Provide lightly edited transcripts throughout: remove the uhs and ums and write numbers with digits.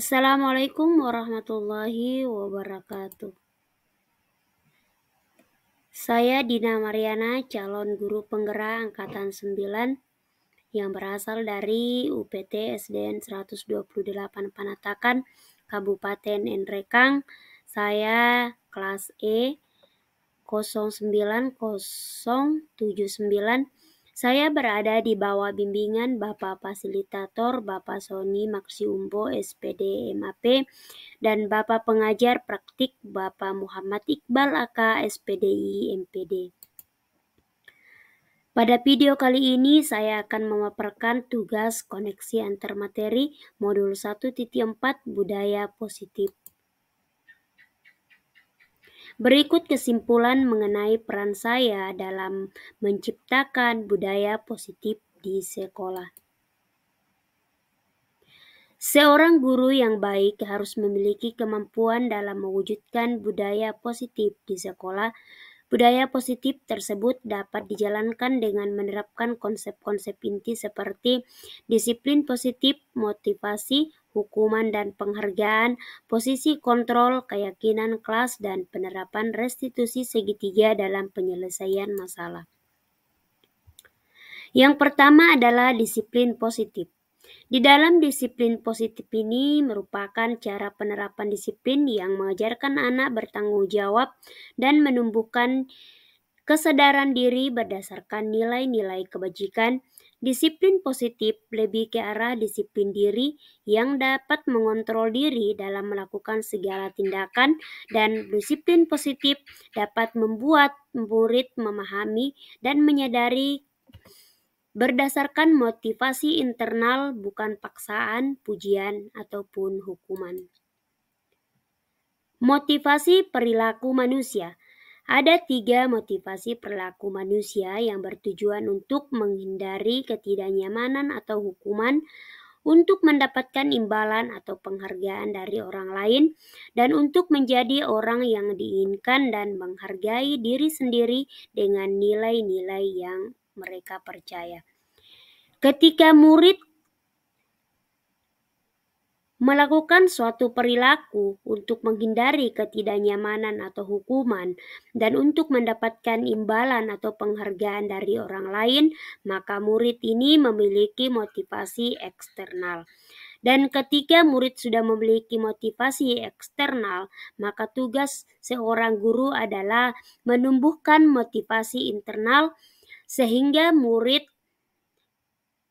Assalamualaikum warahmatullahi wabarakatuh. Saya Dina Mariana, calon guru penggerak angkatan 9 yang berasal dari UPT SDN 128 Panatakan, Kabupaten Nrekang. Saya kelas E 09079. Saya berada di bawah bimbingan Bapak Fasilitator Bapak Sony Maksiumbo SPD MAP dan Bapak Pengajar Praktik Bapak Muhammad Iqbal AK SPDI MPD. Pada video kali ini saya akan memaparkan tugas koneksi antar materi modul 1.4 Budaya Positif. Berikut kesimpulan mengenai peran saya dalam menciptakan budaya positif di sekolah. Seorang guru yang baik harus memiliki kemampuan dalam mewujudkan budaya positif di sekolah. Budaya positif tersebut dapat dijalankan dengan menerapkan konsep-konsep inti seperti disiplin positif, motivasi, hukuman dan penghargaan, posisi kontrol, keyakinan kelas, dan penerapan restitusi segitiga dalam penyelesaian masalah. Yang pertama adalah disiplin positif. Di dalam disiplin positif ini merupakan cara penerapan disiplin yang mengajarkan anak bertanggung jawab dan menumbuhkan kesadaran diri berdasarkan nilai-nilai kebajikan. Disiplin positif lebih ke arah disiplin diri yang dapat mengontrol diri dalam melakukan segala tindakan, dan disiplin positif dapat membuat murid memahami dan menyadari berdasarkan motivasi internal, bukan paksaan, pujian, ataupun hukuman. Motivasi perilaku manusia. Ada 3 motivasi perilaku manusia yang bertujuan untuk menghindari ketidaknyamanan atau hukuman, untuk mendapatkan imbalan atau penghargaan dari orang lain, dan untuk menjadi orang yang diinginkan dan menghargai diri sendiri dengan nilai-nilai yang mereka percaya. Ketika murid melakukan suatu perilaku untuk menghindari ketidaknyamanan atau hukuman dan untuk mendapatkan imbalan atau penghargaan dari orang lain, maka murid ini memiliki motivasi eksternal. Dan ketika murid sudah memiliki motivasi eksternal, maka tugas seorang guru adalah menumbuhkan motivasi internal sehingga murid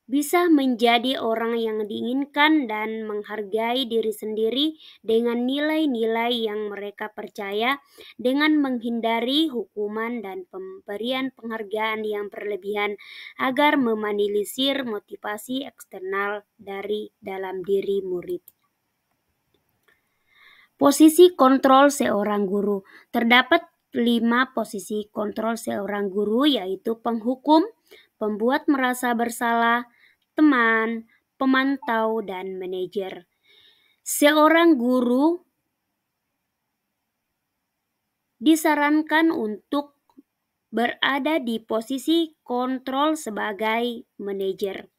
bisa menjadi orang yang diinginkan dan menghargai diri sendiri dengan nilai-nilai yang mereka percaya, dengan menghindari hukuman dan pemberian penghargaan yang berlebihan agar meminimalisir motivasi eksternal dari dalam diri murid. Posisi kontrol seorang guru. Terdapat 5 posisi kontrol seorang guru, yaitu penghukum, pembuat merasa bersalah, teman, pemantau, dan manajer. Seorang guru disarankan untuk berada di posisi kontrol sebagai manajer.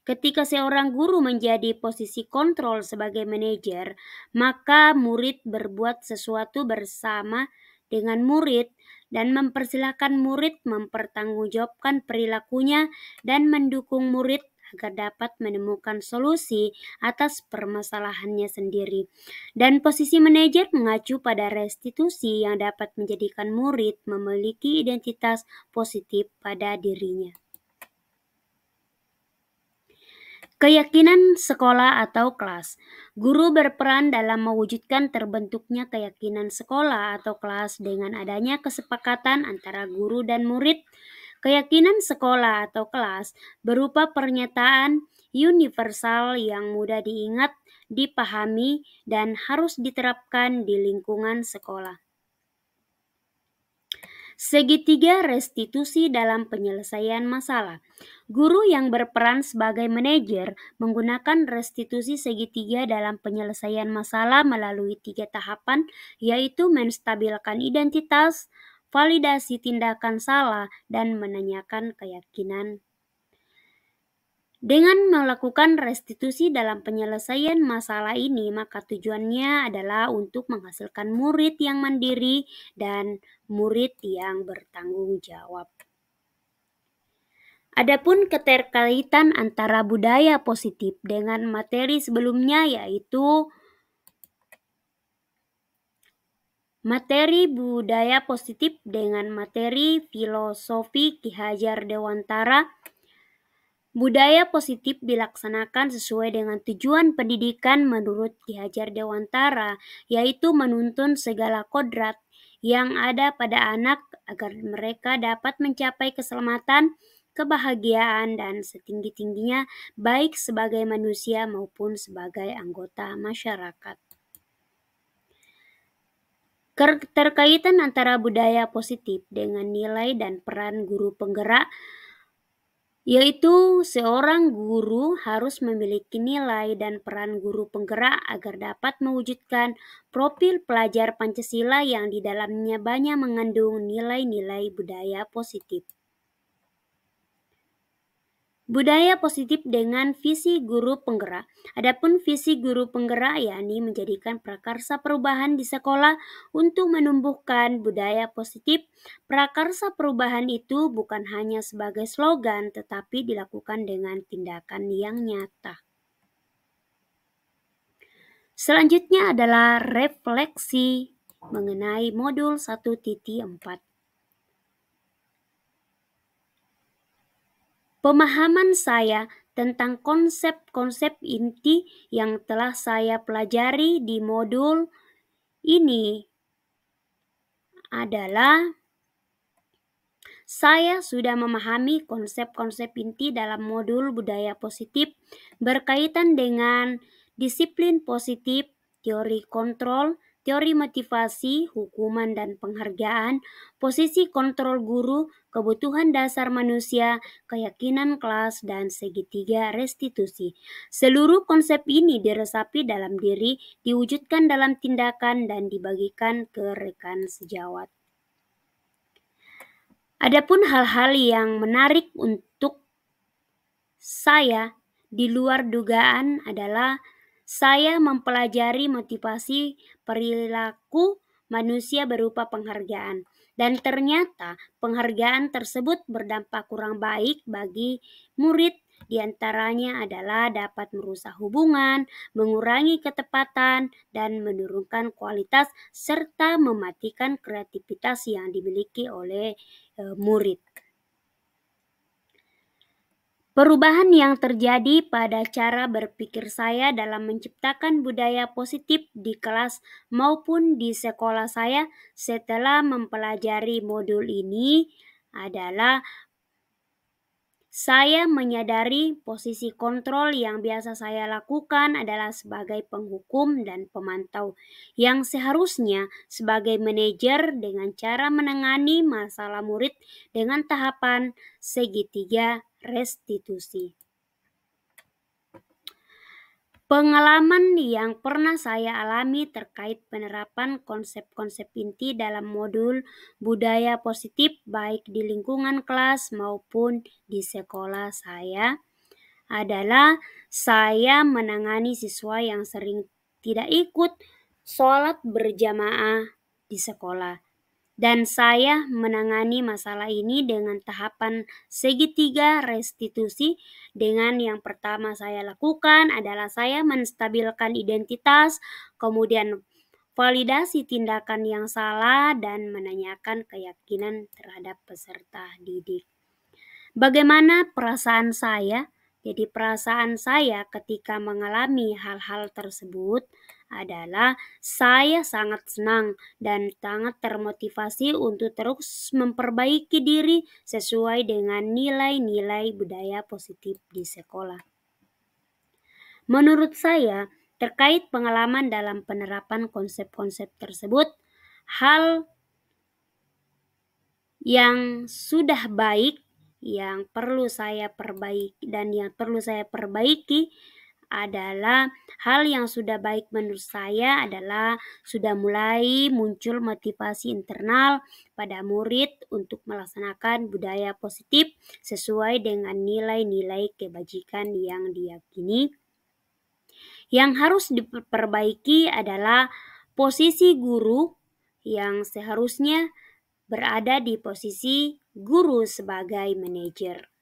Ketika seorang guru menjadi posisi kontrol sebagai manajer, maka murid berbuat sesuatu bersama dengan murid dan mempersilahkan murid mempertanggungjawabkan perilakunya dan mendukung murid agar dapat menemukan solusi atas permasalahannya sendiri. Dan posisi manajer mengacu pada restitusi yang dapat menjadikan murid memiliki identitas positif pada dirinya. Keyakinan sekolah atau kelas. Guru berperan dalam mewujudkan terbentuknya keyakinan sekolah atau kelas dengan adanya kesepakatan antara guru dan murid. Keyakinan sekolah atau kelas berupa pernyataan universal yang mudah diingat, dipahami, dan harus diterapkan di lingkungan sekolah. Segitiga restitusi dalam penyelesaian masalah. Guru yang berperan sebagai manajer menggunakan restitusi segitiga dalam penyelesaian masalah melalui 3 tahapan, yaitu menstabilkan identitas, validasi tindakan salah, dan menanyakan keyakinan. Dengan melakukan restitusi dalam penyelesaian masalah ini, maka tujuannya adalah untuk menghasilkan murid yang mandiri dan murid yang bertanggung jawab. Adapun keterkaitan antara budaya positif dengan materi sebelumnya, yaitu materi budaya positif dengan materi filosofi Ki Hajar Dewantara. Budaya positif dilaksanakan sesuai dengan tujuan pendidikan menurut Ki Hajar Dewantara, yaitu menuntun segala kodrat yang ada pada anak agar mereka dapat mencapai keselamatan, kebahagiaan, dan setinggi-tingginya baik sebagai manusia maupun sebagai anggota masyarakat. Keterkaitan antara budaya positif dengan nilai dan peran guru penggerak, yaitu seorang guru harus memiliki nilai dan peran guru penggerak agar dapat mewujudkan profil pelajar Pancasila yang di dalamnya banyak mengandung nilai-nilai budaya positif. Budaya positif dengan visi guru penggerak. Adapun visi guru penggerak yakni menjadikan prakarsa perubahan di sekolah untuk menumbuhkan budaya positif. Prakarsa perubahan itu bukan hanya sebagai slogan tetapi dilakukan dengan tindakan yang nyata. Selanjutnya adalah refleksi mengenai modul 1.4. Pemahaman saya tentang konsep-konsep inti yang telah saya pelajari di modul ini adalah saya sudah memahami konsep-konsep inti dalam modul budaya positif berkaitan dengan disiplin positif, teori kontrol, teori motivasi, hukuman dan penghargaan, posisi kontrol guru, kebutuhan dasar manusia, keyakinan kelas, dan segitiga restitusi. Seluruh konsep ini diresapi dalam diri, diwujudkan dalam tindakan, dan dibagikan ke rekan sejawat. Adapun hal-hal yang menarik untuk saya di luar dugaan adalah saya mempelajari motivasi perilaku manusia berupa penghargaan, dan ternyata penghargaan tersebut berdampak kurang baik bagi murid. Di antaranya adalah dapat merusak hubungan, mengurangi ketepatan, dan menurunkan kualitas serta mematikan kreativitas yang dimiliki oleh murid. Perubahan yang terjadi pada cara berpikir saya dalam menciptakan budaya positif di kelas maupun di sekolah saya setelah mempelajari modul ini adalah saya menyadari posisi kontrol yang biasa saya lakukan adalah sebagai penghukum dan pemantau, yang seharusnya sebagai manajer dengan cara menangani masalah murid dengan tahapan segitiga restitusi. Pengalaman yang pernah saya alami terkait penerapan konsep-konsep inti dalam modul budaya positif baik di lingkungan kelas maupun di sekolah saya adalah saya menangani siswa yang sering tidak ikut sholat berjamaah di sekolah. Dan saya menangani masalah ini dengan tahapan segitiga restitusi. Dengan yang pertama saya lakukan adalah saya menstabilkan identitas, kemudian validasi tindakan yang salah, dan menanyakan keyakinan terhadap peserta didik. Bagaimana perasaan saya? Jadi perasaan saya ketika mengalami hal-hal tersebut adalah saya sangat senang dan sangat termotivasi untuk terus memperbaiki diri sesuai dengan nilai-nilai budaya positif di sekolah. Menurut saya, terkait pengalaman dalam penerapan konsep-konsep tersebut, hal yang sudah baik yang perlu saya perbaiki dan yang perlu saya perbaiki adalah hal yang sudah baik menurut saya adalah sudah mulai muncul motivasi internal pada murid untuk melaksanakan budaya positif sesuai dengan nilai-nilai kebajikan yang diyakini. Yang harus diperbaiki adalah posisi guru yang seharusnya berada di posisi guru sebagai manajer.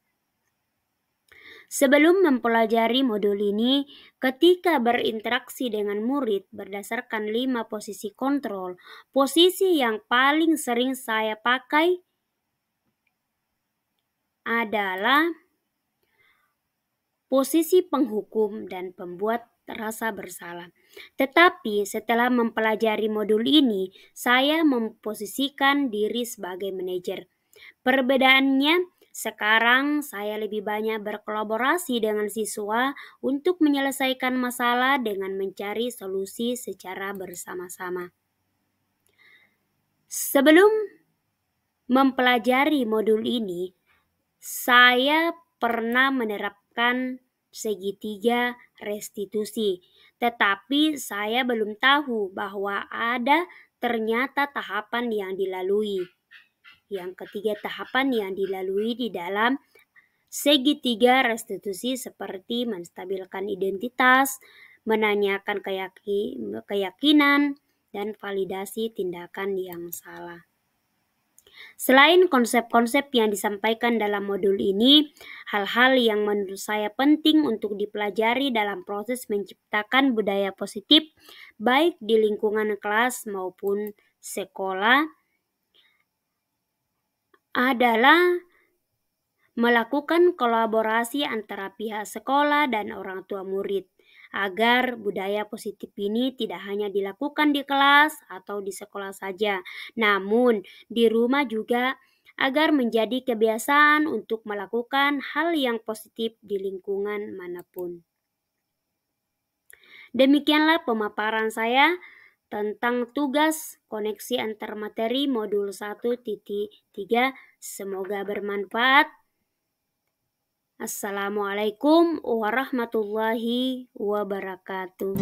Sebelum mempelajari modul ini, ketika berinteraksi dengan murid berdasarkan 5 posisi kontrol, posisi yang paling sering saya pakai adalah posisi penghukum dan pembuat rasa bersalah. Tetapi setelah mempelajari modul ini, saya memposisikan diri sebagai manajer. Perbedaannya, sekarang saya lebih banyak berkolaborasi dengan siswa untuk menyelesaikan masalah dengan mencari solusi secara bersama-sama. Sebelum mempelajari modul ini, saya pernah menerapkan segitiga restitusi, tetapi saya belum tahu bahwa ada ternyata tahapan yang dilalui. Yang ketiga, tahapan yang dilalui di dalam segitiga restitusi seperti menstabilkan identitas, menanyakan keyakinan, dan validasi tindakan yang salah. Selain konsep-konsep yang disampaikan dalam modul ini, hal-hal yang menurut saya penting untuk dipelajari dalam proses menciptakan budaya positif baik di lingkungan kelas maupun sekolah adalah melakukan kolaborasi antara pihak sekolah dan orang tua murid agar budaya positif ini tidak hanya dilakukan di kelas atau di sekolah saja, namun di rumah juga agar menjadi kebiasaan untuk melakukan hal yang positif di lingkungan manapun. Demikianlah pemaparan saya tentang tugas koneksi antar materi modul 1.3. Semoga bermanfaat. Assalamualaikum warahmatullahi wabarakatuh.